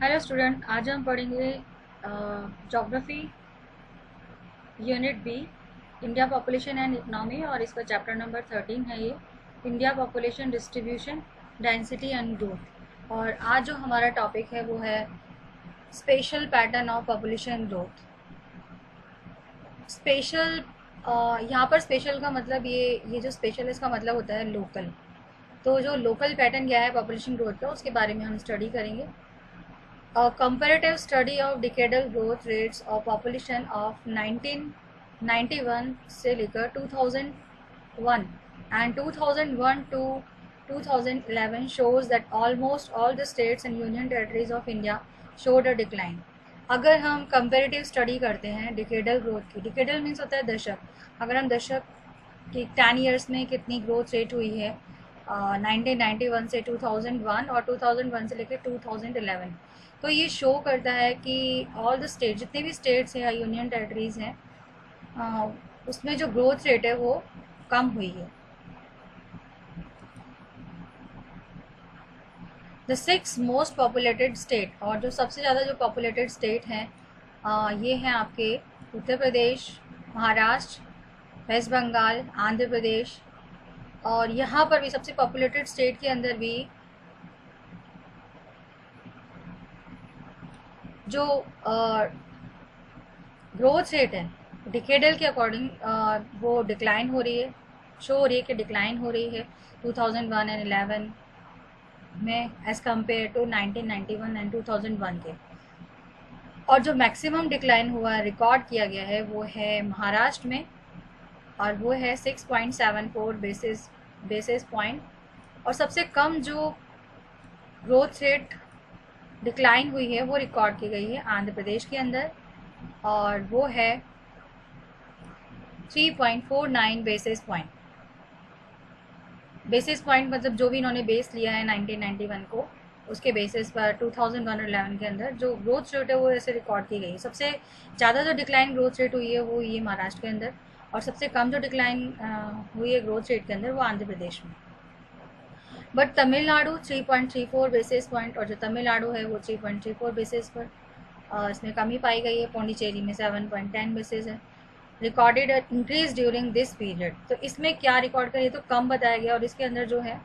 Hello student, आज हम पढ़ेंगे geography unit B, India population and economy, और इसका चैप्टर नंबर 13 है ये, India population distribution, density and growth. और आज जो हमारा टॉपिक है वो है spatial pattern of population growth. Spatial, यहाँ पर स्पेशल का मतलब ये जो स्पेशल है इसका मतलब होता है लोकल। तो जो लोकल पैटर्न क्या है पॉपुलेशन ग्रोथ का, उसके बारे में हम स्टडी करेंगे। A comparative study of decadal growth rates of population of 1991 से लेकर 2001 and 2001 to 2011 shows that almost all the states and union territories of India showed a decline. अगर हम कंपेरेटिव स्टडी करते हैं डिकेडल ग्रोथ की, decadal means होता है दशक। अगर हम दशक कि 10 ईयर्स में कितनी ग्रोथ रेट हुई है 1991 से 2001 और 2001 से लेकर 2011, तो ये शो करता है कि ऑल द स्टेट, जितने भी स्टेट्स हैं या यूनियन टेरिटरीज हैं, उसमें जो ग्रोथ रेट है वो कम हुई है। द 6 मोस्ट पॉपुलेटेड स्टेट, और जो सबसे ज़्यादा जो पॉपुलेटेड स्टेट हैं ये हैं आपके उत्तर प्रदेश, महाराष्ट्र, वेस्ट बंगाल, आंध्र प्रदेश। और यहाँ पर भी सबसे पॉपुलेटेड स्टेट के अंदर भी जो ग्रोथ रेट है डिकेडल के अकॉर्डिंग वो डिक्लाइन हो रही है, शो हो रही है कि डिक्लाइन हो रही है 2001 एंड 11 में एज कम्पेयर टू 1991 एंड 2001 के। और जो मैक्सिमम डिक्लाइन हुआ रिकॉर्ड किया गया है वो है महाराष्ट्र में, और वो है 6.74 बेसिस पॉइंट। और सबसे कम जो ग्रोथ रेट डिक्लाइन हुई है वो रिकॉर्ड की गई है आंध्र प्रदेश के अंदर, और वो है 3.49 बेसिस पॉइंट। बेसिस पॉइंट मतलब जो भी इन्होंने बेस लिया है 1991 को, उसके बेसिस पर 2001 और 11 के अंदर जो ग्रोथ रेट है वो ऐसे रिकॉर्ड की गई है। सबसे ज़्यादा जो डिक्लाइन ग्रोथ रेट हुई है वो ये महाराष्ट्र के अंदर, और सबसे कम जो डिक्लाइन हुई है ग्रोथ रेट के अंदर वो आंध्र प्रदेश में। बट तमिलनाडु 3.34 बेसिस पॉइंट, और जो तमिलनाडु है वो 3.34 बेसिस पर इसमें कमी पाई गई है। पौंडीचेरी में 7.10 बेसिस है। Recorded increase during this period, तो इसमें क्या रिकॉर्ड करिए तो कम बताया गया, और इसके अंदर जो है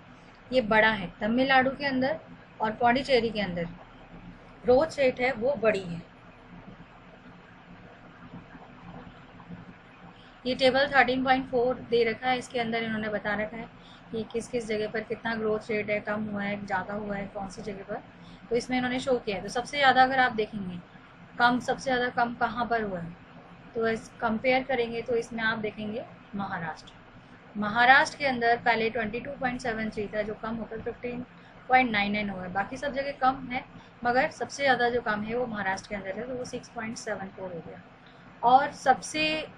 ये बड़ा है। तमिलनाडु के अंदर और पौंडीचेरी के अंदर ग्रोथ रेट है वो बड़ी है। ये टेबल 13.4 दे रखा है, इसके अंदर इन्होंने बता रखा है कि किस किस जगह पर कितना ग्रोथ रेट है, कम हुआ है, ज़्यादा हुआ है, कौन सी जगह पर। तो इसमें इन्होंने शो किया है। तो सबसे ज़्यादा अगर आप देखेंगे कम, सबसे ज़्यादा कम कहाँ पर हुआ है, तो इस कंपेयर करेंगे तो इसमें आप देखेंगे महाराष्ट्र के अंदर पहले 22.73 था, जो कम होकर 15.99 हुआ है। बाकी सब जगह कम है, मगर सबसे ज़्यादा जो कम है वो महाराष्ट्र के अंदर है, तो वो 6.74 हो गया। और सबसे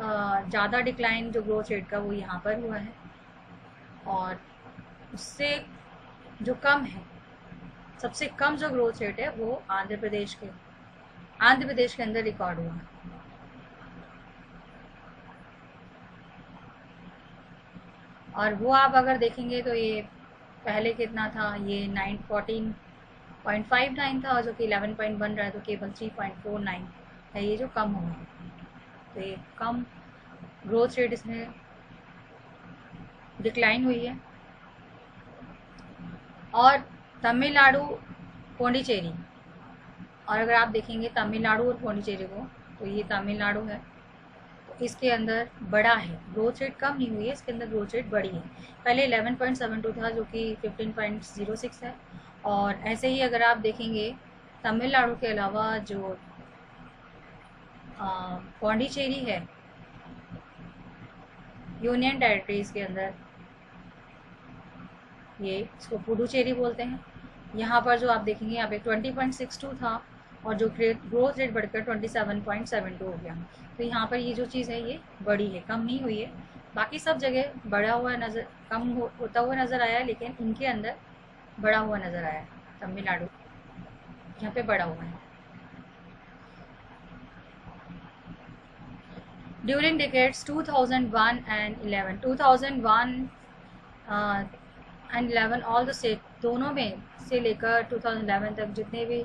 ज़्यादा डिक्लाइन जो ग्रोथ रेट का वो यहाँ पर हुआ है, और उससे जो कम है, सबसे कम जो ग्रोथ रेट है वो आंध्र प्रदेश के अंदर रिकॉर्ड हुआ है। और वो आप अगर देखेंगे तो ये पहले कितना था, ये 14.59 था, जो कि 11 बन रहा है, तो केवल 3.49 है ये जो कम हुआ है। तो ये कम ग्रोथ रेट इसमें डिक्लाइन हुई है। और तमिलनाडु, पौंडीचेरी, और अगर आप देखेंगे तमिलनाडु और पौंडीचेरी को, तो ये तमिलनाडु है, तो इसके अंदर बड़ा है, ग्रोथ रेट कम नहीं हुई है, इसके अंदर ग्रोथ रेट बड़ी है। पहले 11.72 था, जो कि 15.06 है। और ऐसे ही अगर आप देखेंगे तमिलनाडु के अलावा जो पौंडीचेरी है यूनियन टेरिटरीज के अंदर, ये इसको पुडुचेरी बोलते हैं, यहाँ पर जो आप देखेंगे यहाँ पे 20.62 था, और जो ग्रोथ रेट बढ़कर 27.72 हो गया। तो यहाँ पर ये जो चीज़ है ये बड़ी है, कम नहीं हुई है। बाकी सब जगह बढ़ा हुआ नज़र, कम होता हुआ नज़र आया है, लेकिन इनके अंदर बढ़ा हुआ नज़र आया है। तमिलनाडु यहाँ पे बढ़ा हुआ है। During decades 2001 and 11, 2001 and 11, all the दोनों में से लेकर 2011 तक जितने भी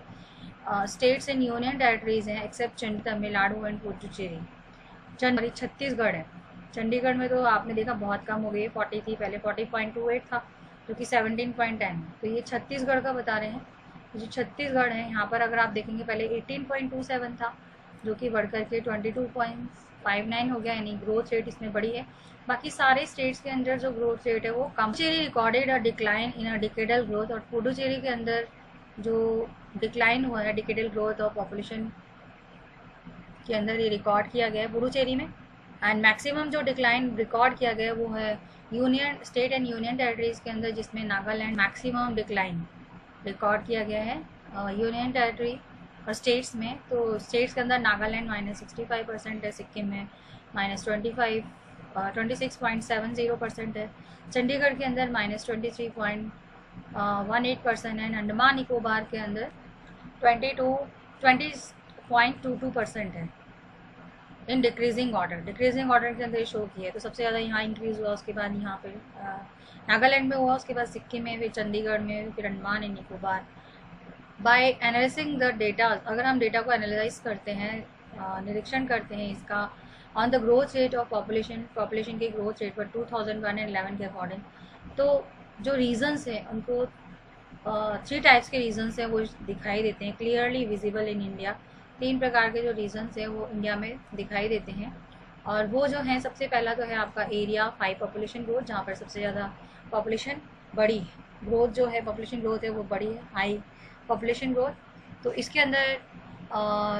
स्टेट्स एंड यूनियन टेरिटरीज हैं एक्सेप्ट तमिलनाडु एंड पुडुचेरी, छत्तीसगढ़ है। चंडीगढ़ में तो आपने देखा बहुत कम हो गई है, 40 थी पहले, 40.28 था जो कि 17.10 है। तो ये छत्तीसगढ़ का बता रहे हैं। जो छत्तीसगढ़ है यहाँ पर अगर आप देखेंगे पहले 18.27 था जो कि बढ़ करके 22.59 हो गया, यानी ग्रोथ रेट इसमें बढ़ी है। बाकी सारे स्टेट्स के अंदर जो ग्रोथ रेट है वो कम। Puducherry recorded a decline in a decadal growth, और पुडुचेरी के अंदर जो डिक्लाइन हुआ है डिकेडल ग्रोथ और पॉपुलेशन के अंदर ये रिकॉर्ड किया गया है पुडुचेरी में। एंड मैक्सिमम जो डिक्लाइन रिकॉर्ड किया गया है वो है union state and union territories के अंदर, जिसमें नागालैंड मैक्सिमम डिक्लाइन रिकॉर्ड किया गया है यूनियन टेरिटरी और स्टेट्स में। तो स्टेट्स के अंदर नागालैंड -65% है, सिक्किम में -26.70% है, चंडीगढ़ के अंदर -23.18% है, अंडमान निकोबार के अंदर 20.22% है in decreasing order. Decreasing order के अंदर शो किया है, तो सबसे ज़्यादा यहाँ इंक्रीज़ हुआ, उसके बाद यहाँ पे नागालैंड में हुआ, उसके बाद सिक्किम में, फिर चंडीगढ़ में, फिर Andaman and Nicobar. By analysing the data, अगर हम डेटा को एनालाइज करते हैं, निरीक्षण करते हैं इसका on the growth rate of population के ग्रोथ रेट पर 2001 एंड 11 के अकॉर्डिंग, तो जो रीजन्स हैं उनको 3 टाइप्स के रीजन्स हैं वो दिखाई देते हैं, क्लियरली विजिबल इन इंडिया। 3 प्रकार के जो रीजन्स हैं वो इंडिया में दिखाई देते हैं, और वो जो है सबसे पहला तो है आपका एरिया, हाई पॉपुलेशन ग्रोथ, जहाँ पर सबसे ज़्यादा पॉपुलेशन बड़ी है, ग्रोथ जो है पॉपुलेशन ग्रोथ है वो बड़ी है, हाई पॉपुलेशन ग्रोथ। तो इसके अंदर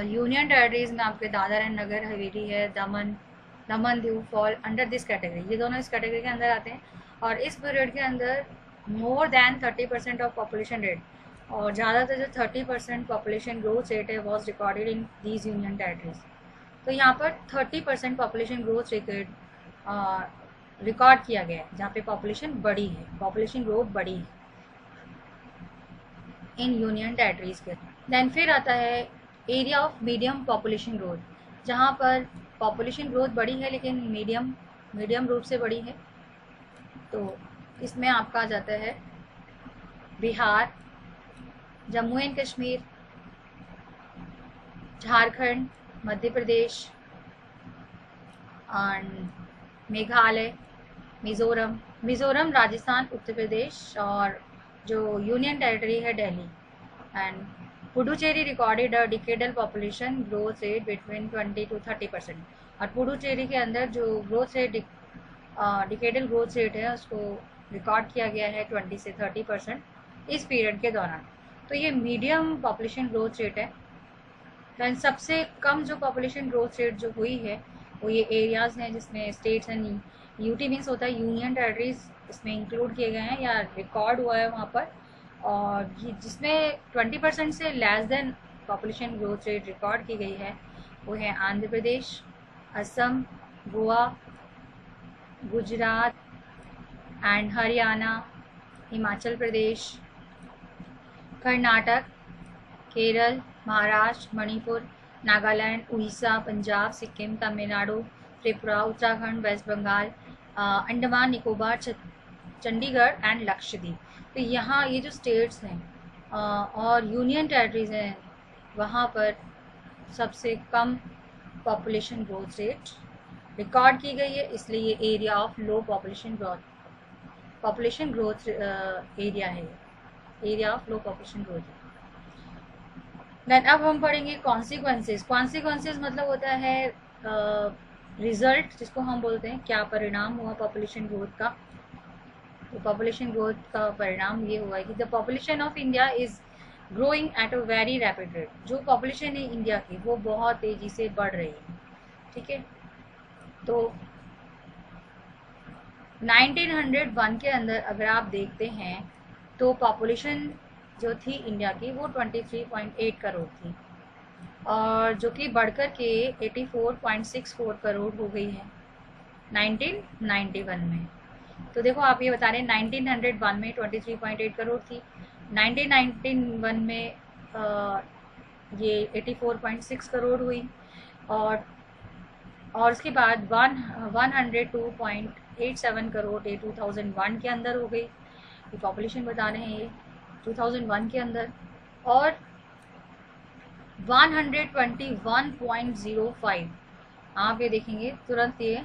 यूनियन टेरिटरीज में आपके दादर एंड नगर हवेली है, Daman Diu fall under this category, ये दोनों इस कैटेगरी के अंदर आते हैं। और इस पीरियड के अंदर more than 30% of population rate, और ज़्यादातर जो 30% पॉपुलेशन ग्रोथ रेट है was recorded in these union territories. तो यहाँ पर 30% पॉपुलेशन ग्रोथ रेट रिकॉर्ड किया गया है, जहाँ पे पॉपुलेशन बड़ी है, पॉपुलेशन ग्रोथ बड़ी है इन यूनियन टेरिटरीज के। देन फिर आता है area of medium population growth, जहाँ पर पॉपुलेशन ग्रोथ बड़ी है लेकिन मीडियम रूप से बड़ी है। तो इसमें आपका आ जाता है बिहार, जम्मू एंड कश्मीर, झारखंड, मध्य प्रदेश एंड मेघालय, मिज़ोरम, राजस्थान, उत्तर प्रदेश, और जो यूनियन टेरिटरी है Delhi. And Puducherry recorded a decadal population growth rate between 20 to 30%, और पुडुचेरी के अंदर जो growth rate decadal growth rate है उसको रिकॉर्ड किया गया है 20 से 30% इस पीरियड के दौरान। तो ये मीडियम पॉपुलेशन ग्रोथ रेट है। दैन सबसे कम जो पॉपुलेशन ग्रोथ रेट जो हुई है वो ये एरियाज़ हैं जिसमें स्टेट्स एंड यूटी मीन्स होता है यूनियन टेरिटरीज इसमें इंक्लूड किए गए हैं या रिकॉर्ड हुआ है वहाँ पर, और ये जिसमें 20% से less than population growth rate record की गई है वो है Andhra Pradesh, Assam, Goa, Gujarat and Haryana, Himachal Pradesh, Karnataka, Kerala, Maharashtra, Manipur, Nagaland, Orissa, Punjab, Sikkim, Tamil Nadu, Tripura, Uttarakhand, west Bengal, Andaman Nicobar, Chandigarh and Lakshadweep. तो यहाँ ये जो स्टेट्स हैं और यूनियन टेरिटरीज हैं वहाँ पर सबसे कम पॉपुलेशन ग्रोथ रेट रिकॉर्ड की गई है, इसलिए ये area of low population growth area है, area of low population growth. Then अब हम पढ़ेंगे कॉन्सिक्वेंसेस मतलब होता है रिजल्ट, जिसको हम बोलते हैं क्या परिणाम हुआ पॉपुलेशन ग्रोथ का। तो पॉपुलेशन ग्रोथ का परिणाम ये हुआ है कि the population of India is growing at a very rapid rate, जो पॉपुलेशन है इंडिया की वो बहुत तेज़ी से बढ़ रही है, ठीक है। तो 1901 के अंदर अगर आप देखते हैं तो पॉपुलेशन जो थी इंडिया की वो 23.8 करोड़ थी, और जो कि बढ़कर के 84.64 करोड़ हो गई है 1991 में। तो देखो आप ये बता रहे हैं 1901 में 23.8 करोड़ थी, 1991 में ये 84.6 करोड़ हुई, और उसके बाद 102.87 करोड़ 2001 के अंदर हो गई। ये पॉपुलेशन बता रहे हैं ये। 2001 के अंदर, और 121.05, आप ये देखेंगे तुरंत ये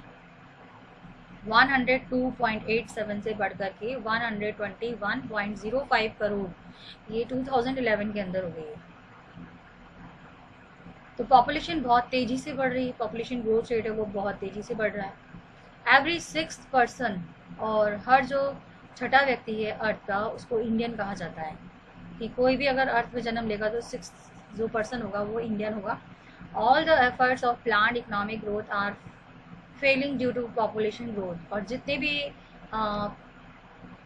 102.87 से बढ़कर के 121.05 करोड़ ये 2011 के अंदर हो गई है। तो पॉपुलेशन बहुत तेज़ी से बढ़ रही है, पॉपुलेशन ग्रोथ रेट है वो बहुत तेज़ी से बढ़ रहा है। एवरी 6th पर्सन, और हर जो छठा व्यक्ति है अर्थ का, उसको इंडियन कहा जाता है। कि कोई भी अगर अर्थ में जन्म लेगा तो 6th जो पर्सन होगा वो इंडियन होगा। All the efforts of planned economic growth are failing due to population growth. और जितने भी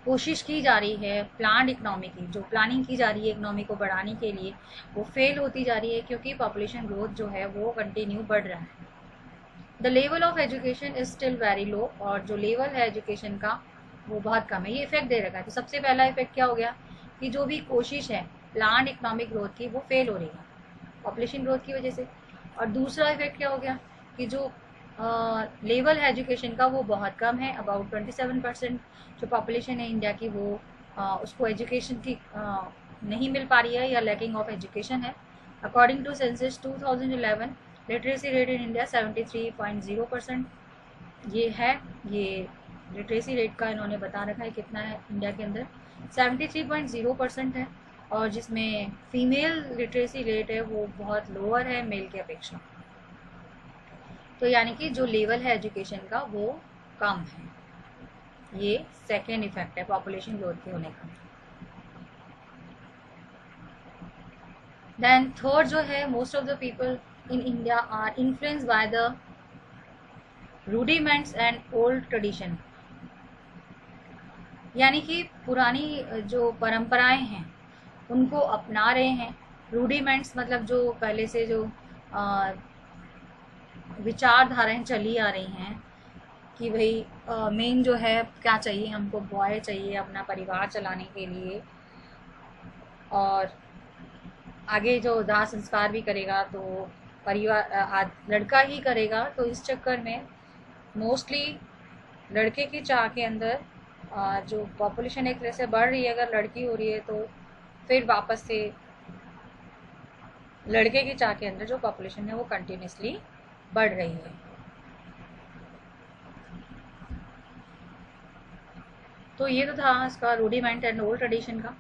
कोशिश की जा रही है प्लान्ड इकनॉमी की, जो प्लानिंग की जा रही है इकनॉमी को बढ़ाने के लिए, वो फेल होती जा रही है क्योंकि पॉपुलेशन ग्रोथ जो है वो कंटिन्यू बढ़ रहा है। The level of education is still very low, और जो लेवल है एजुकेशन का वो बहुत कम है। ये इफेक्ट दे रखा है। तो सबसे पहला इफेक्ट क्या हो गया कि जो भी कोशिश है प्लान्ड इकोनॉमिक ग्रोथ की वो फेल हो रही है पॉपुलेशन ग्रोथ की वजह से। और दूसरा इफेक्ट क्या हो गया कि जो लेवल है एजुकेशन का वो बहुत कम है। अबाउट 27% जो पॉपुलेशन है इंडिया की वो उसको एजुकेशन की नहीं मिल पा रही है या लैकिंग ऑफ एजुकेशन है। According to census 2011 literacy rate in India 73.0% ये है। ये लिटरेसी रेट का इन्होंने बता रखा है कितना है इंडिया के अंदर, 73.0% है। और जिसमें फीमेल लिटरेसी रेट है वो बहुत लोअर है मेल की अपेक्षा। तो यानी कि जो लेवल है एजुकेशन का वो कम है। ये सेकेंड इफेक्ट है पॉपुलेशन ग्रोथ के होने का। देन थर्ड जो है, most of the people in India are influenced by the rudiments and old tradition. यानी कि पुरानी जो परंपराएं हैं उनको अपना रहे हैं। रूडिमेंट्स मतलब जो पहले से जो विचारधाराएं चली आ रही हैं कि भाई मेन जो है क्या चाहिए हमको, बॉय चाहिए अपना परिवार चलाने के लिए, और आगे जो दाह संस्कार भी करेगा तो परिवार लड़का ही करेगा। तो इस चक्कर में मोस्टली लड़के की चाह के अंदर जो पॉपुलेशन एक तरह से बढ़ रही है, अगर लड़की हो रही है तो फिर वापस से लड़के की चाह के अंदर जो पॉपुलेशन है वो कंटिन्यूसली बढ़ रही है। तो ये तो था इसका रूडिमेंट एंड ओल्ड ट्रेडिशन का,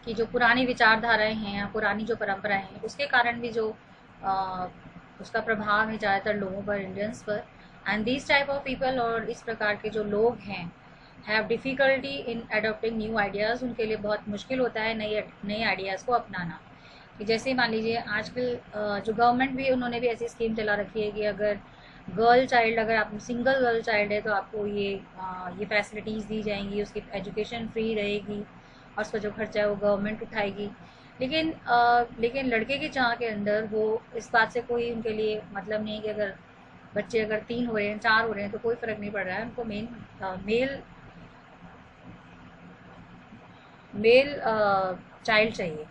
कि जो पुरानी विचारधाराएं हैं या पुरानी जो परंपराएं हैं उसके कारण भी जो उसका प्रभाव है ज़्यादातर लोगों पर, इंडियंस पर। And this type of people, और इस प्रकार के जो लोग हैं, have difficulty in adopting new ideas. उनके लिए बहुत मुश्किल होता है नए आइडियाज़ को अपनाना। कि जैसे मान लीजिए आजकल जो गवर्नमेंट भी, उन्होंने भी ऐसी स्कीम चला रखी है कि अगर गर्ल चाइल्ड, अगर आप सिंगल गर्ल चाइल्ड है तो आपको ये फैसिलिटीज़ दी जाएंगी, उसकी एजुकेशन फ्री रहेगी और उसका जो खर्चा है वो गवर्नमेंट उठाएगी। लेकिन लड़के की चाह के अंदर वो इस बात से कोई उनके लिए मतलब नहीं है कि अगर बच्चे अगर 3 हो रहे हैं 4 हो रहे हैं तो कोई फ़र्क नहीं पड़ रहा है उनको। मेल चाइल्ड चाहिए।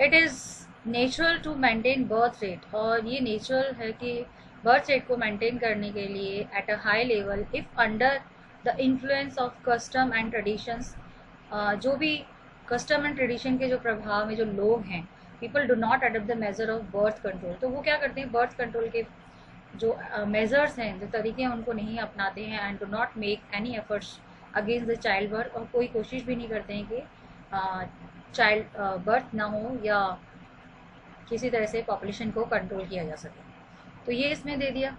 It is natural to maintain birth rate, और ये नेचुरल है कि बर्थ रेट को मेंटेन करने के लिए at a high level if under the influence of custom and traditions. जो भी कस्टम एंड ट्रेडिशन के जो प्रभाव में जो लोग हैं, people do not adopt the measure of birth control. तो वो क्या करते हैं, बर्थ कंट्रोल के जो मेजर्स हैं, जो तरीके हैं, उनको नहीं अपनाते हैं। And do not make any efforts against the child birth, और कोई कोशिश भी नहीं करते हैं कि चाइल्ड बर्थ ना हो या किसी तरह से पॉपुलेशन को कंट्रोल किया जा सके। तो ये इसमें दे दिया।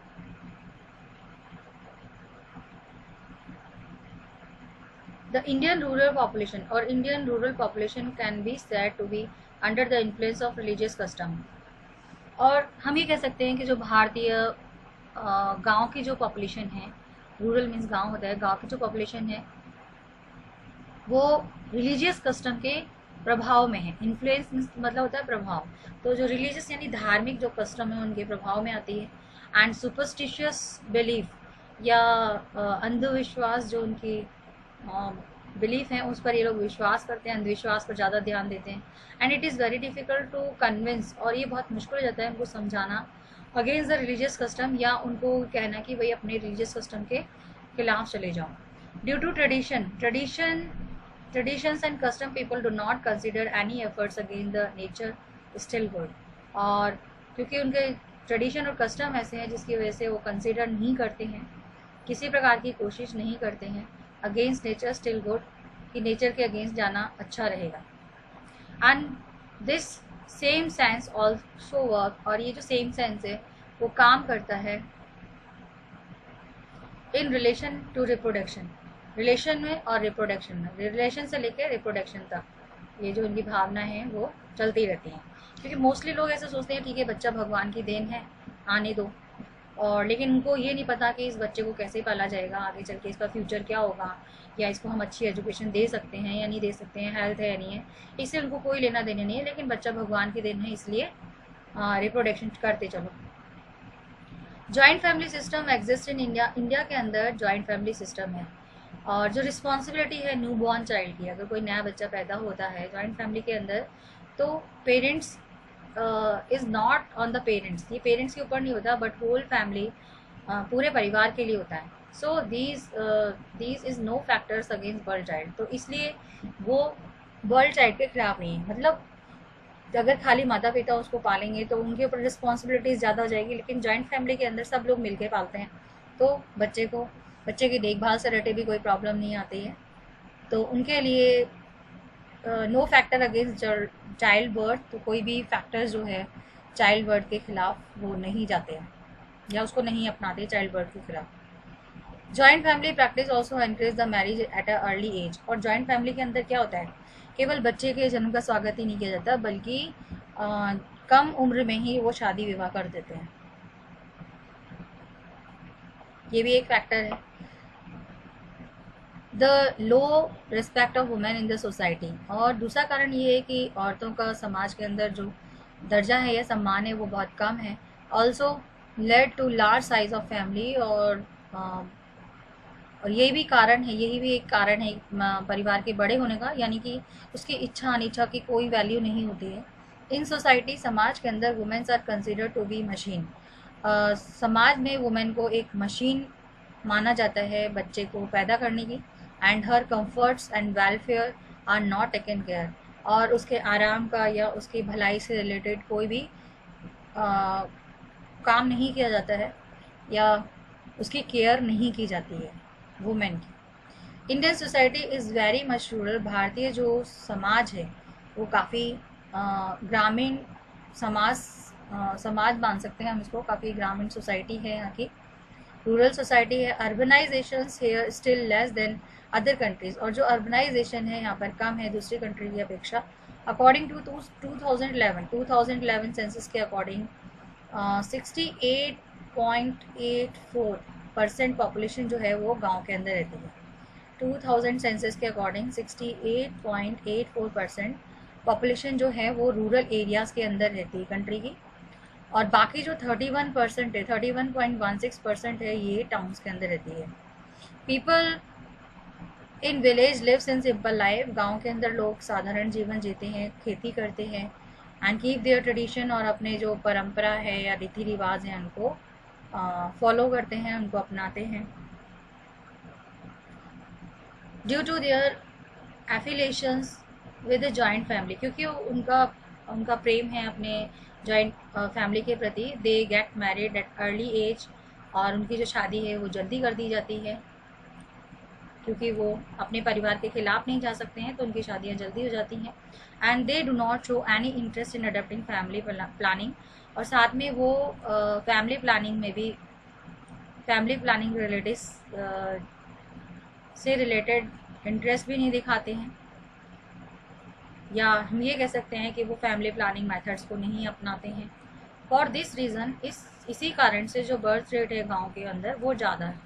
द इंडियन रूरल पॉपुलेशन, और Indian rural population can be said to be under the influence of religious custom. और हम ये कह सकते हैं कि जो भारतीय गांव की जो पॉपुलेशन है, रूरल मीन्स गांव होता है, गांव की जो पॉपुलेशन है वो रिलीजियस कस्टम के प्रभाव में है। इन्फ्लुएंस मतलब होता है प्रभाव, तो जो रिलीजियस यानी धार्मिक जो कस्टम है उनके प्रभाव में आती है। एंड सुपरस्टिशियस बिलीफ या अंधविश्वास, जो उनकी बिलीफ हैं उस पर ये लोग विश्वास करते हैं, अंधविश्वास पर ज़्यादा ध्यान देते हैं। And it is very difficult to convince, और ये बहुत मुश्किल हो जाता है उनको समझाना अगेंस्ट द रिलीजियस कस्टम, या उनको कहना कि भाई अपने रिलीजियस कस्टम के खिलाफ चले जाओ। Due to traditions and custom, people do not consider any efforts against the nature still good. और क्योंकि उनके ट्रेडिशन और कस्टम ऐसे हैं जिसकी वजह से वो कंसिडर नहीं करते हैं, किसी प्रकार की कोशिश नहीं करते हैं अगेंस्ट नेचर स्टिल गुड, कि नेचर के अगेंस्ट जाना अच्छा रहेगा. And this same sense also work, और ये जो सेम सेंस है वो काम करता है in relation to reproduction, relation में और रिप्रोडक्शन में, रिलेशन से लेकर रिप्रोडक्शन तक ये जो इनकी भावना है वो चलती रहती हैं. क्योंकि मोस्टली लोग ऐसे सोचते हैं ठीक है बच्चा भगवान की देन है, आने दो, और लेकिन उनको ये नहीं पता कि इस बच्चे को कैसे पाला जाएगा, आगे चल के इसका फ्यूचर क्या होगा, या इसको हम अच्छी एजुकेशन दे सकते हैं या नहीं दे सकते हैं, हेल्थ है या नहीं है, इससे उनको कोई लेना देना नहीं है. लेकिन बच्चा भगवान की देन है, इसलिए रिप्रोडक्शन करते चलो. Joint family system exist in India. India के अंदर जॉइंट फैमिली सिस्टम है, और जो रिस्पॉन्सिबिलिटी है न्यू बॉर्न चाइल्ड की, अगर कोई नया बच्चा पैदा होता है जॉइंट फैमिली के अंदर, तो parents is not on the parents, ये पेरेंट्स के ऊपर नहीं होता, बट होल फैमिली, पूरे परिवार के लिए होता है. So these is no factors against birth child. तो इसलिए वो बर्ड चाइल्ड के खिलाफ नहीं है. मतलब अगर खाली माता पिता उसको पालेंगे तो उनके ऊपर रिस्पॉन्सिबिलिटीज़ ज़्यादा हो जाएगी, लेकिन जॉइंट फैमिली के अंदर सब लोग मिलकर पालते हैं, तो बच्चे की देखभाल से रिलेटेड भी कोई प्रॉब्लम नहीं आती है. तो उनके लिए no factor against child birth, तो कोई भी फैक्टर्स जो है चाइल्ड बर्थ के खिलाफ वो नहीं जाते हैं या उसको नहीं अपनाते चाइल्ड बर्थ के खिलाफ. Joint family practice also encourage the marriage at a early age. और जॉइंट फैमिली के अंदर क्या होता है, केवल बच्चे के जन्म का स्वागत ही नहीं किया जाता, बल्कि कम उम्र में ही वो शादी विवाह कर देते हैं. ये भी एक फैक्टर है. The low respect of women in the society. और दूसरा कारण ये है कि औरतों का समाज के अंदर जो दर्जा है या सम्मान है वो बहुत कम है. Also led to large size of family. और यही भी कारण है, यही भी एक कारण है परिवार के बड़े होने का, यानी कि उसकी इच्छा अनिच्छा की कोई वैल्यू नहीं होती है. इन सोसाइटी, समाज के अंदर womens are consider to be machine. समाज में वुमेन को एक मशीन माना जाता है बच्चे को पैदा करने की. And her comforts and welfare are not taken care. और उसके आराम का या उसकी भलाई से रिलेटेड कोई भी काम नहीं किया जाता है या उसकी केयर नहीं की जाती है वुमेन की. Indian society is very much rural. भारतीय जो समाज है वो काफ़ी ग्रामीण समाज मान सकते हैं हम इसको, काफ़ी ग्रामीण सोसाइटी है यहाँ की, रूरल सोसाइटी है. Urbanisation here still less than other countries. और जो अर्बनाइजेशन है यहाँ पर कम है दूसरी कंट्री की अपेक्षा. अकॉर्डिंग टू 2011 सेंसस के अकॉर्डिंग 68.84% पॉपुलेशन जो है वो गांव के अंदर रहती है. 2000 सेंसस के अकॉर्डिंग 68.84% पॉपुलेशन जो है वो रूरल एरियाज़ के अंदर रहती है कंट्री की. और बाकी जो 31% है, 31.16% है, ये टाउन्स के अंदर रहती है. People in village lives in simple life. गांव के अंदर लोग साधारण जीवन जीते हैं, खेती करते हैं. And keep their tradition. और अपने जो परंपरा है या रीति रिवाज हैं उनको फॉलो करते हैं, उनको अपनाते हैं. Due to their affiliations with the joint family. क्योंकि उनका प्रेम है अपने जॉइंट फैमिली के प्रति. They get married at early age. और उनकी जो शादी है वो जल्दी कर दी जाती है क्योंकि वो अपने परिवार के खिलाफ नहीं जा सकते हैं, तो उनकी शादियां जल्दी हो जाती हैं. And they do not show any interest in adopting family planning. और साथ में वो फैमिली प्लानिंग रिलेटिव से रिलेटेड इंटरेस्ट भी नहीं दिखाते हैं, या हम ये कह सकते हैं कि वो फैमिली प्लानिंग मेथड्स को नहीं अपनाते हैं. फॉर दिस रीज़न, इसी कारण से जो बर्थ रेट है गांव के अंदर वो ज़्यादा है.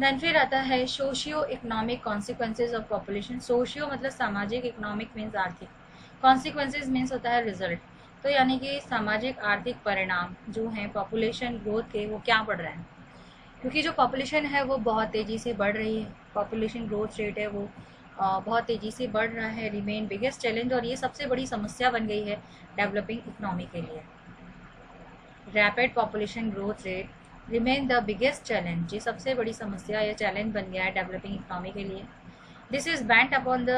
देन फिर आता है socio economic consequences of population. Socio मतलब सामाजिक, इकोनॉमिक मीन्स आर्थिक, कॉन्सिक्वेंसेज मीन्स होता है रिजल्ट. तो यानी कि सामाजिक आर्थिक परिणाम जो हैं पॉपुलेशन ग्रोथ के वो क्या बढ़ रहे हैं. क्योंकि जो पॉपुलेशन है वो बहुत तेज़ी से बढ़ रही है, पॉपुलेशन ग्रोथ रेट है वो बहुत तेज़ी से बढ़ रहा है. Remain biggest challenge. और ये सबसे बड़ी समस्या बन गई है डेवलपिंग इकोनॉमी के लिए. Rapid population growth rate remain the biggest challenge, ये सबसे बड़ी समस्या या चैलेंज बन गया है डेवलपिंग इकोनॉमी के लिए। This is band upon the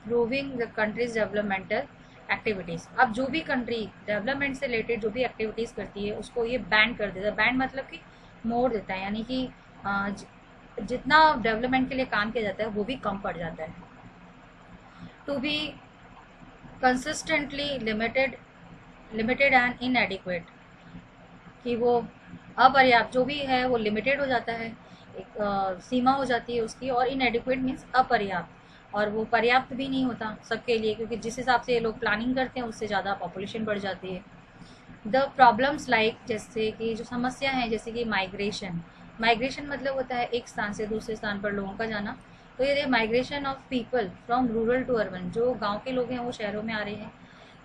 proving the countries developmental activities. अब जो भी कंट्री डेवलपमेंट से रिलेटेड जो भी एक्टिविटीज़ करती है उसको ये बैंड कर देता है। बैंड मतलब कि मोड़ देता है, यानी कि जितना डेवलपमेंट के लिए काम किया जाता है वो भी कम पड़ जाता है। To be consistently limited and inadequate, कि वो अपर्याप्त जो भी है वो लिमिटेड हो जाता है, एक सीमा हो जाती है उसकी, और इनएडिक्वेट मीन्स अपर्याप्त, और वो पर्याप्त भी नहीं होता सबके लिए, क्योंकि जिस हिसाब से ये लोग प्लानिंग करते हैं उससे ज़्यादा पॉपुलेशन बढ़ जाती है। द प्रॉब्लम्स लाइक, जैसे कि जो समस्या है जैसे कि माइग्रेशन मतलब होता है एक स्थान से दूसरे स्थान पर लोगों का जाना। तो ये migration of people from rural to urban, जो गांव के लोग हैं वो शहरों में आ रहे हैं,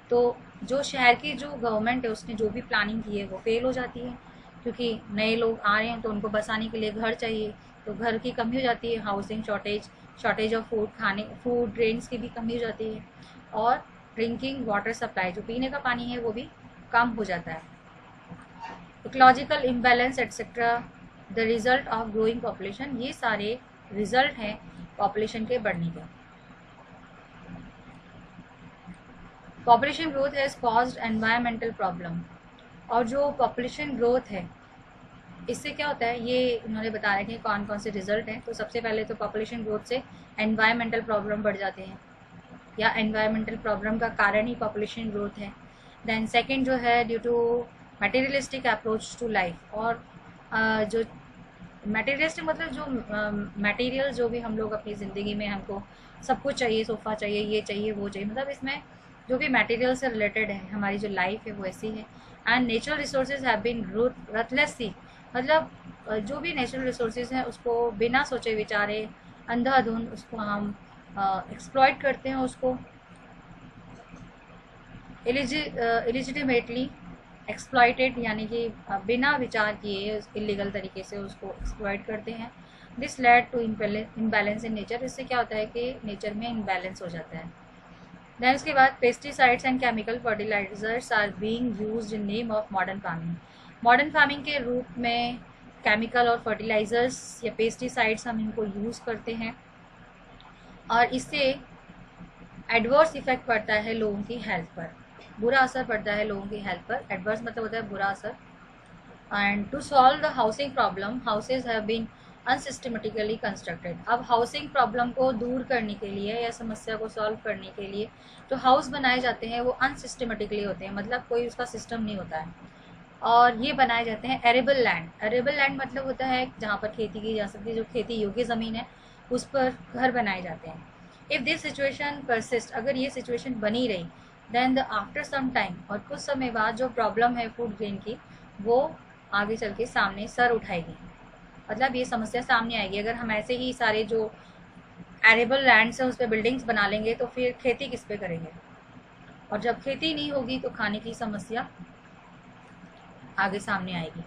तो जो शहर की जो गवर्नमेंट है उसने जो भी प्लानिंग की है वो फेल हो जाती है, क्योंकि नए लोग आ रहे हैं तो उनको बसाने के लिए घर चाहिए, तो घर की कमी हो जाती है, housing shortage of food drains की भी कमी हो जाती है, और ड्रिंकिंग वाटर सप्लाई, जो पीने का पानी है वो भी कम हो जाता है। Ecological imbalance etcetera the result of growing population, ये सारे रिजल्ट हैं पॉपुलेशन के बढ़ने के। Population growth has caused environmental problem, और जो पॉपुलेशन ग्रोथ है इससे क्या होता है ये इन्होंने बताया कि कौन कौन से रिजल्ट हैं। तो सबसे पहले तो पॉपुलेशन ग्रोथ से एनवायरमेंटल प्रॉब्लम बढ़ जाते हैं, या एनवायरमेंटल प्रॉब्लम का कारण ही पॉपुलेशन ग्रोथ है। देन सेकंड जो है due to materialistic approach to life, और जो मटेरियलिस्टिक मतलब जो मटेरियल जो भी हम लोग अपनी ज़िंदगी में हमको सब कुछ चाहिए, सोफ़ा चाहिए, ये चाहिए, वो चाहिए, मतलब इसमें जो भी मटेरियल से रिलेटेड है हमारी जो लाइफ है वो ऐसी है। And natural resources have been ruthlessly, मतलब जो भी नेचुरल रिसोर्सेज हैं उसको बिना सोचे विचारे अंधाधुंध उसको हम एक्सप्लॉइट करते हैं, उसको इलिजिटिमेटली एक्सप्लॉइटेड, यानी कि बिना विचार किए इलीगल तरीके से उसको एक्सप्लॉइट करते हैं। This led to imbalance in nature, इससे क्या होता है कि नेचर में इम्बैलेंस हो जाता है। देन उसके बाद pesticides and chemical fertilisers are being used in name of modern farming. Modern farming के रूप में केमिकल और फर्टिलाइजर्स या पेस्टिसाइड्स हम इनको यूज़ करते हैं, और इससे एडवर्स इफेक्ट पड़ता है लोगों की हेल्थ पर, बुरा असर पड़ता है लोगों की हेल्थ पर। एडवर्स मतलब होता है बुरा असर। And to solve the housing problem houses have been unsystematically constructed. अब हाउसिंग प्रॉब्लम को दूर करने के लिए या समस्या को सॉल्व करने के लिए जो हाउस बनाए जाते हैं वो अनसिस्टमेटिकली होते हैं, मतलब कोई उसका सिस्टम नहीं होता है, और ये बनाए जाते हैं एरेबल लैंड। एरेबल लैंड मतलब होता है जहाँ पर खेती की जा सकती है, जो खेती योग्य ज़मीन है उस पर घर बनाए जाते हैं। इफ़ दिस सिचुएशन परसिस्ट, अगर ये सिचुएशन बनी रही, then the after some time, और कुछ समय बाद जो प्रॉब्लम है फूड ग्रेन की वो आगे चल के सामने सर उठाएगी, मतलब ये समस्या सामने आएगी। अगर हम ऐसे ही सारे जो एरेबल लैंड्स हैं उस पर बिल्डिंग्स बना लेंगे तो फिर खेती किस पे करेंगे, और जब खेती नहीं होगी तो खाने की समस्या आगे सामने आएगी।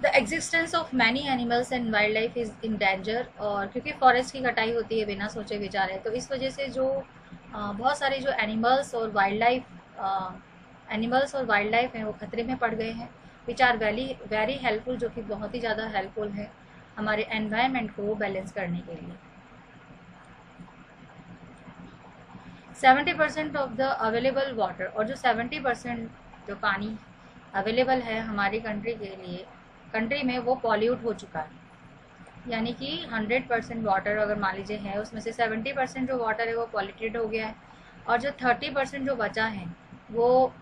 The existence of many animals and wild life is in danger, और क्योंकि फॉरेस्ट की कटाई होती है बिना सोचे विचारे, तो इस वजह से जो बहुत सारे जो एनिमल्स और वाइल्ड लाइफ हैं वो खतरे में पड़ गए हैं, विच आर वेरी हेल्पफुल, जो कि बहुत ही ज़्यादा हेल्पफुल है हमारे एनवायरनमेंट को बैलेंस करने के लिए। 70% ऑफ द अवेलेबल वाटर, और जो 70% जो पानी अवेलेबल है हमारी कंट्री में वो पॉल्यूट हो चुका है, यानी कि 100% वाटर अगर मान लीजिए है उसमें से 70% जो वाटर है वो पॉल्यूटेड हो गया है, और जो 30% जो बचा है वो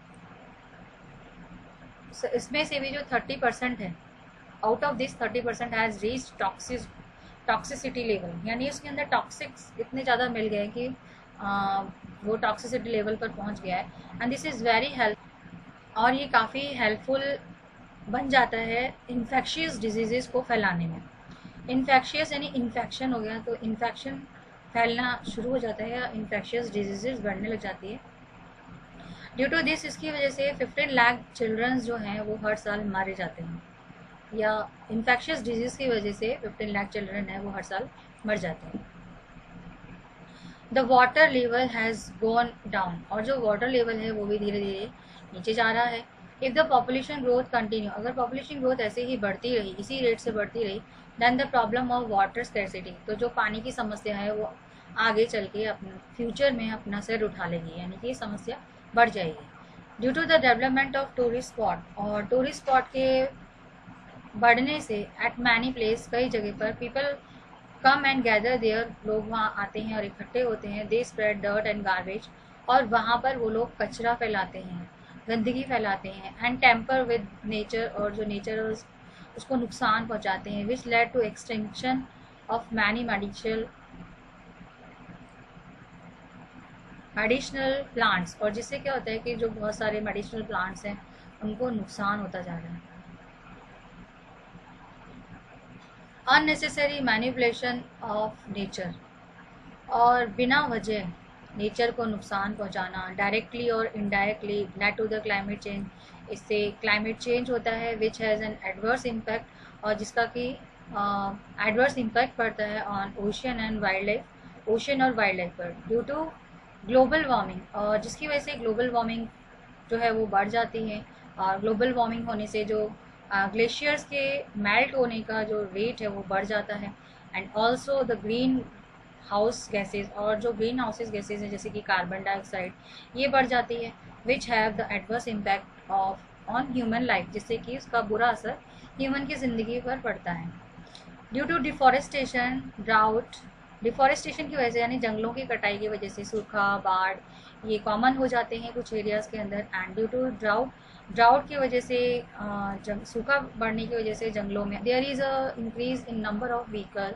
इसमें से भी जो 30% है, out of this 30% has reach toxicity level, यानी उसके अंदर टॉक्सिक्स इतने ज़्यादा मिल गए कि वो टॉक्सिसिटी लेवल पर पहुंच गया है। And this is very help, और ये काफ़ी हेल्पफुल बन जाता है इन्फेक्शियस डिजीज़ को फैलाने में। इन्फेक्शियस यानी इन्फेक्शन हो गया तो इन्फेक्शन फैलना शुरू हो जाता है, या इन्फेक्शियस डिजीज़ बढ़ने लग जाती है। ड्यू टू दिस, इसकी वजह से 15 लाख चिल्ड्रंस जो हैं वो हर साल मारे जाते हैं, या इन्फेक्शियस डिजीज़ की वजह से 15 लाख चिल्ड्रन हैं वो हर साल मर जाते हैं। The water level has gone down, और जो वाटर लेवल है वो भी धीरे धीरे नीचे जा रहा है। If the population growth continue, अगर पॉपुलेशन ग्रोथ ऐसे ही बढ़ती रही, इसी रेट से बढ़ती रही, then the problem of water scarcity, तो जो पानी की समस्या है वो आगे चल के अपना फ्यूचर में अपना सिर उठा लेगी, यानी कि ये समस्या बढ़ जाएगी। Due to the development of tourist spot, और टूरिस्ट स्पॉट के बढ़ने से एट मैनी प्लेस, कई जगह पर people come and gather there, लोग वहाँ आते हैं और इकट्ठे होते हैं, they spread dirt and garbage, और वहाँ पर वो लोग कचरा फैलाते हैं, गंदगी फैलाते हैं, एंड टेम्पर विद नेचर, और जो नेचर है उसको नुकसान पहुँचाते हैं, which led to extinction of many medicinal plants, और जिससे क्या होता है कि जो बहुत सारे मेडिसिनल प्लांट्स हैं उनको नुकसान होता जा रहा है। अननेसेसरी मैनिपुलेशन ऑफ नेचर, और बिना वजह नेचर को नुकसान पहुंचाना, डायरेक्टली और indirectly, led to the climate change, इससे क्लाइमेट चेंज होता है, which has an adverse impact, और जिसका कि एडवर्स इम्पैक्ट पड़ता है on ocean and wild life, ocean और वाइल्ड लाइफ पर, ड्यू टू ग्लोबल वार्मिंग, और जिसकी वजह से ग्लोबल वार्मिंग जो है वो बढ़ जाती है, और ग्लोबल वार्मिंग होने से जो ग्लेशियर्स के मेल्ट होने का जो रेट है वो बढ़ जाता है, and also the green house gases, और जो ग्रीन हाउसेज गैसेज हैं जैसे कि कार्बन डाइऑक्साइड, ये बढ़ जाती है, which have the adverse impact of on human life, जिससे कि उसका बुरा असर ह्यूमन की ज़िंदगी पर पड़ता है। Due to deforestation, drought, deforestation की वजह से यानी जंगलों की कटाई की वजह से सूखा, बाढ़, ये कॉमन हो जाते हैं कुछ एरियाज़ के अंदर, and due to drought, drought की वजह से सूखा बढ़ने की वजह से जंगलों में there is a increase in number of vehicle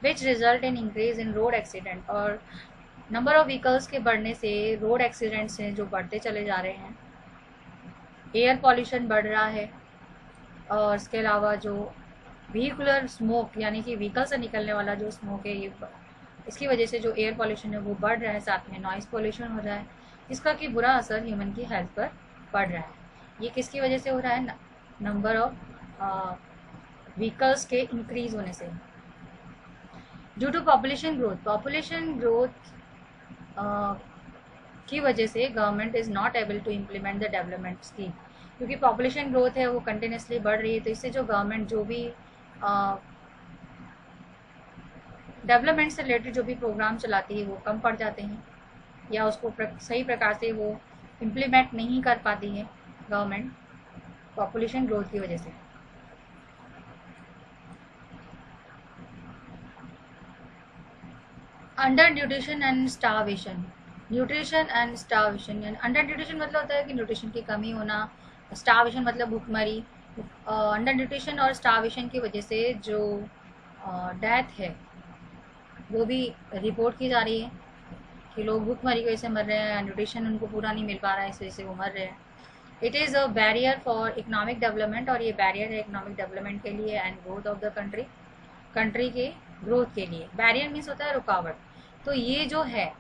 which result in increase in road accident, और नंबर ऑफ व्हीकल्स के बढ़ने से रोड एक्सीडेंट्स हैं जो बढ़ते चले जा रहे हैं, एयर पॉल्यूशन बढ़ रहा है, और इसके अलावा जो व्हीकुलर स्मोक यानी कि व्हीकल से निकलने वाला जो स्मोक है, ये इसकी वजह से जो एयर पॉल्यूशन है वो बढ़ रहा है, साथ में नॉइज़ पॉल्यूशन हो रहा है, जिसका कि बुरा असर ह्यूमन की हेल्थ पर पड़ रहा है। ये किसकी वजह से हो रहा है? नंबर ऑफ व्हीकल्स के इंक्रीज होने से। ड्यू टू पॉपुलेशन ग्रोथ की वजह से government is not able to implement the development scheme, क्योंकि पॉपुलेशन ग्रोथ है वो कंटिन्यूसली बढ़ रही है, तो इससे जो गवर्नमेंट जो भी डेवलपमेंट से रिलेटेड जो भी प्रोग्राम चलाती है वो कम पड़ जाते हैं, या उसको सही प्रकार से वो इम्प्लीमेंट नहीं कर पाती है गवर्नमेंट, पॉपुलेशन ग्रोथ की वजह से। Under nutrition and starvation, nutrition and starvation, यानी अंडर न्यूट्रिशन मतलब होता है कि न्यूट्रिशन की कमी होना, स्टारवेशन मतलब भूखमरी। अंडर न्यूट्रिशन और स्टारवेशन की वजह से जो डेथ है वो भी रिपोर्ट की जा रही है कि लोग भूखमरी की वजह से मर रहे हैं, न्यूट्रिशन उनको पूरा नहीं मिल पा रहा है, इस वजह से वो मर रहे हैं। It is a barrier for economic development, और ये बैरियर है इकोनॉमिक डेवलपमेंट के लिए and growth of the country के ग्रोथ के लिए। बैरियर मीन्स होता है रुकावट, तो ये जो है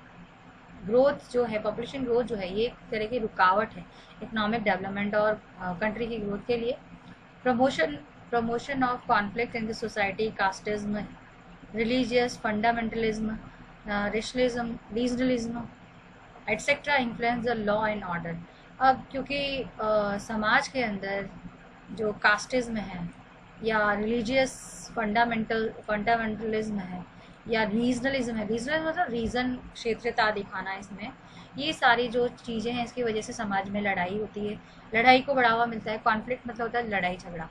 ग्रोथ जो है, पॉपुलेशन ग्रोथ जो है, ये एक तरह की रुकावट है इकोनॉमिक डेवलपमेंट और कंट्री की ग्रोथ के लिए। Promotion of conflict in the society, casteism, religious fundamentalism, rationalism, regionalism etcetera influence the law and order. अब क्योंकि समाज के अंदर जो कास्टिज्म है या रिलीजियस फंडामेंटलिज्म है या रीजनलिज्म है, रीजनलिज्म मतलब रीज़न, क्षेत्रता दिखाना, इसमें ये सारी जो चीज़ें हैं इसकी वजह से समाज में लड़ाई होती है, लड़ाई को बढ़ावा मिलता है। कॉन्फ्लिक्ट मतलब होता है लड़ाई झगड़ा,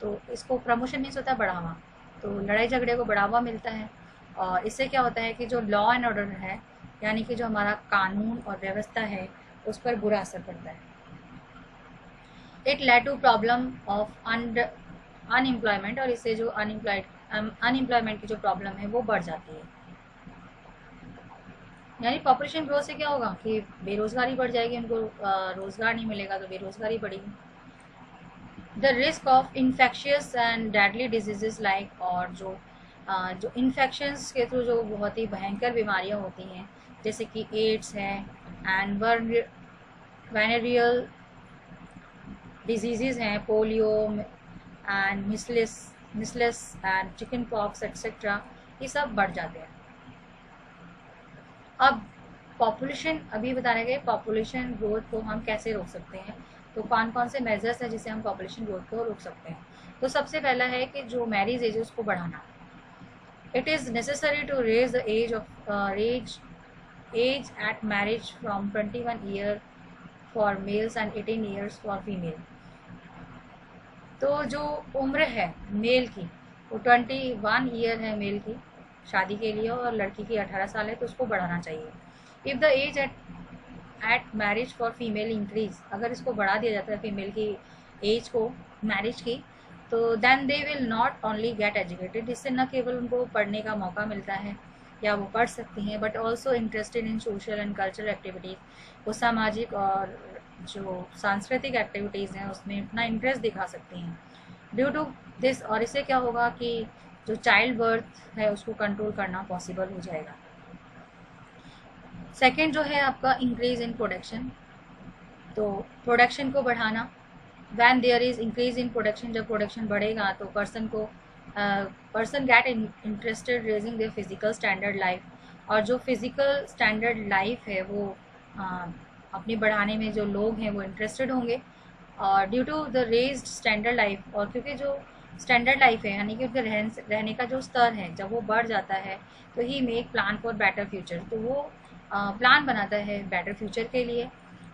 तो इसको प्रमोशन मीन्स होता है बढ़ावा, तो लड़ाई झगड़े को बढ़ावा मिलता है, और इससे क्या होता है कि जो लॉ एंड ऑर्डर है यानी कि जो हमारा कानून और व्यवस्था है उस पर बुरा असर पड़ता है। It led to problem of unemployment, और इससे जो अनएम्प्लॉयमेंट की जो प्रॉब्लम है वो बढ़ जाती है। यानी पॉपुलेशन ग्रोथ से क्या होगा कि बेरोजगारी बढ़ जाएगी, उनको रोजगार नहीं मिलेगा तो बेरोजगारी बढ़ेगी। The risk of infectious and deadly diseases like, और जो इन्फेक्शंस के थ्रू जो बहुत ही भयंकर बीमारियां होती हैं जैसे कि एड्स है एंड वेनेरियल डिजीज़ हैं, polio and measles and chicken pox etcetera, ये सब बढ़ जाते हैं। अब पॉपुलेशन, अभी बताने गए पॉपुलेशन ग्रोथ को हम कैसे रोक सकते हैं, तो कौन कौन से मेजर्स हैं जिससे हम पॉपुलेशन ग्रोथ को रोक सकते हैं। तो सबसे पहला है कि जो मैरिज एज है उसको बढ़ाना। It is necessary to raise the age of age at marriage from 21 year for males and 18 years for female. तो जो उम्र है मेल की वो 21 ईयर है मेल की शादी के लिए, और लड़की की 18 साल है, तो उसको बढ़ाना चाहिए। If the age at marriage for female increase, अगर इसको बढ़ा दिया जाता है फीमेल की एज को मैरिज की, तो then they will not only get educated, इससे न केवल उनको पढ़ने का मौका मिलता है या वो पढ़ सकती हैं, but also interested in social and cultural activities, वो सामाजिक और जो सांस्कृतिक एक्टिविटीज़ हैं उसमें अपना इंटरेस्ट दिखा सकती हैं ड्यू टू दिस। और इससे क्या होगा कि जो चाइल्ड बर्थ है उसको कंट्रोल करना पॉसिबल हो जाएगा। सेकेंड जो है आपका इंक्रीज इन प्रोडक्शन, तो प्रोडक्शन को बढ़ाना। When there is increase in production, जब प्रोडक्शन बढ़ेगा तो person get interested raising their physical standard life, और जो फिजिकल स्टैंडर्ड लाइफ है वो अपनी बढ़ाने में जो लोग हैं वो इंटरेस्टेड होंगे। और due to the raised standard life, और क्योंकि जो स्टैंडर्ड लाइफ है यानी कि उनके रहने का जो स्तर है जब वो बढ़ जाता है तो he make plan for better future, तो वो प्लान बनाता है बेटर फ्यूचर के लिए।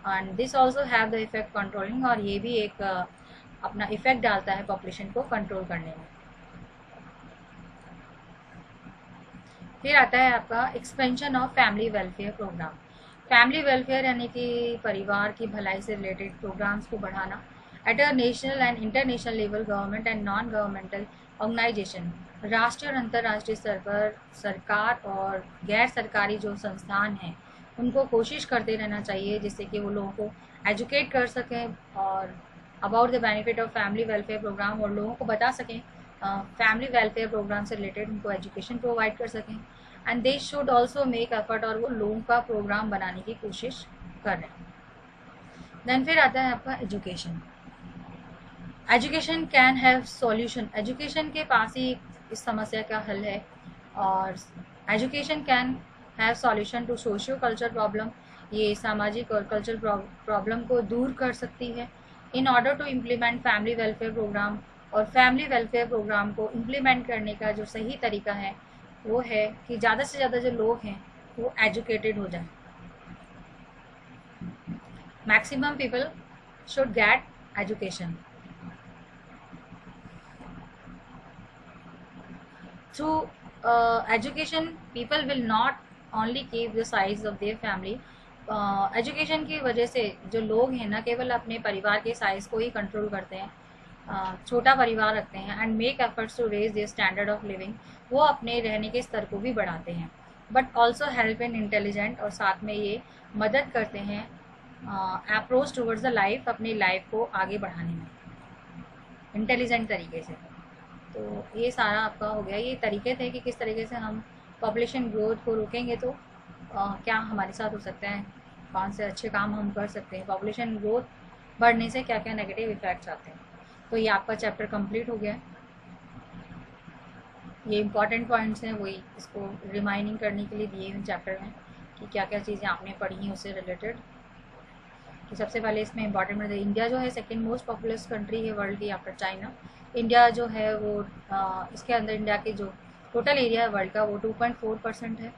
And this also have the effect controlling, और ये भी एक अपना इफेक्ट डालता है पॉपुलेशन को कंट्रोल करने में। फिर आता है आपका expansion of family welfare programme. Family welfare यानी कि परिवार की भलाई से रिलेटेड प्रोग्राम्स को बढ़ाना। At a national and international level government and non governmental organisation, राष्ट्रीय और अंतर्राष्ट्रीय स्तर पर सरकार और गैर सरकारी जो संस्थान हैं उनको कोशिश करते रहना चाहिए जिससे कि वो लोगों को एजुकेट कर सकें और about the benefit of family welfare programme, और लोगों को बता सकें फैमिली वेलफेयर प्रोग्राम से रिलेटेड उनको एजुकेशन प्रोवाइड कर सकें। And they should also make effort, और वो लोगों का प्रोग्राम बनाने की कोशिश कर रहे हैं। देन फिर आता है आपका education. Education can have solution, education के पास ही इस समस्या का हल है, और education can have solution to socio culture problem, ये सामाजिक और कल्चर प्रॉब्लम को दूर कर सकती है। In order to implement family welfare programme, और फैमिली वेलफेयर प्रोग्राम को इम्प्लीमेंट करने का जो सही तरीका है वो है कि ज़्यादा से ज़्यादा जो लोग हैं वो एजुकेटेड हो जाएं। Maximum people should get education. Through education people will not only keep the size of their family, education की वजह से जो लोग हैं ना केवल अपने परिवार के साइज़ को ही कंट्रोल करते हैं, छोटा परिवार रखते हैं, and make efforts to raise their standard of living, वो अपने रहने के स्तर को भी बढ़ाते हैं, but also help in intelligent, और साथ में ये मदद करते हैं अप्रोच टूवर्ड्स द लाइफ, अपनी लाइफ को आगे बढ़ाने में इंटेलिजेंट तरीके से। तो ये सारा आपका हो गया, ये तरीके थे कि किस तरीके से हम पॉपुलेशन ग्रोथ को रोकेंगे तो क्या हमारे साथ हो सकता है, कौन से अच्छे काम हम कर सकते हैं, पॉपुलेशन ग्रोथ बढ़ने से क्या क्या नेगेटिव इफेक्ट्स आते हैं। तो ये आपका चैप्टर कंप्लीट हो गया। ये इंपॉर्टेंट पॉइंट्स हैं वही इसको रिमाइंडिंग करने के लिए दिए हुए चैप्टर में कि क्या क्या चीज़ें आपने पढ़ी हैं उससे रिलेटेड। तो सबसे पहले इसमें इंपॉर्टेंट है इंडिया जो है सेकंड मोस्ट पॉपुलस कंट्री है वर्ल्ड की आफ्टर चाइना। इंडिया जो है वो इसके अंदर इंडिया के जो टोटल एरिया है वर्ल्ड का वो 2.4% है।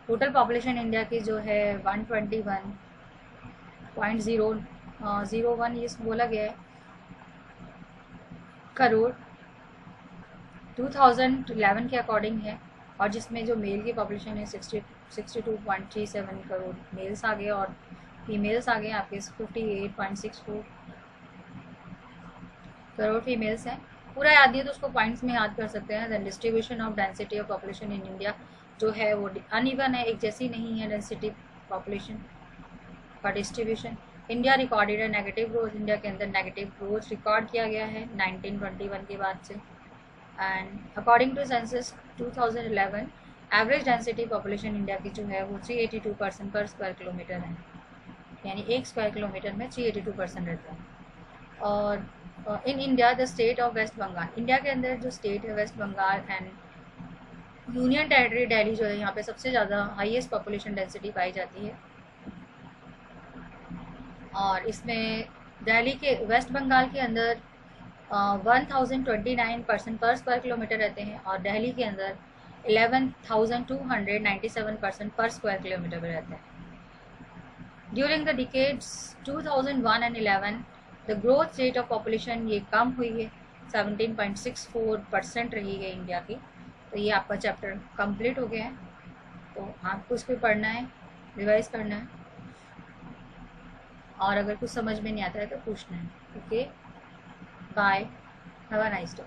टोटल पॉपुलेशन इंडिया की जो है 121.001 ये बोला गया है करोड़ 2011 के अकॉर्डिंग है, और जिसमें जो मेल की पॉपुलेशन है 62.37 करोड़ मेल्स आ गए और फीमेल्स आ गए आपके 58.64 करोड़ फीमेल्स हैं। पूरा याद नहीं है तो उसको पॉइंट्स में याद कर सकते हैं। Then distribution of density of population in India जो है वो अनइवन है, एक जैसी नहीं है डेंसिटी पॉपुलेशन का डिस्ट्रीब्यूशन। इंडिया रिकॉर्डेड है नेगेटिव ग्रोथ, इंडिया के अंदर नेगेटिव ग्रोथ रिकॉर्ड किया गया है 1921 के बाद से। And according to census 2011 average density population India की जो है वो 382 पर्सन पर स्क्वायर किलोमीटर है, यानी एक स्क्वायर किलोमीटर में 382 पर्सन रहता है। और in India the state of West Bengal, India के अंदर जो स्टेट है West Bengal and union territory Delhi जो है यहाँ पे सबसे ज़्यादा हाईएस्ट पॉपुलेशन डेंसिटी पाई जाती है। और इसमें दिल्ली के वेस्ट बंगाल के अंदर 1029 पर्सन पर स्क्वायर किलोमीटर रहते हैं और दिल्ली के अंदर 11,297 पर्सन पर स्क्वायर किलोमीटर में रहते हैं. During the decades 2001 and 11 the growth rate of population ये कम हुई है, 17.64% रही है इंडिया की. तो ये आपका चैप्टर कंप्लीट हो गया है. तो आपको इस पर पढ़ना है, रिवाइज करना है, और अगर कुछ समझ में नहीं आता है तो पूछना है. Okay, bye, have a nice day.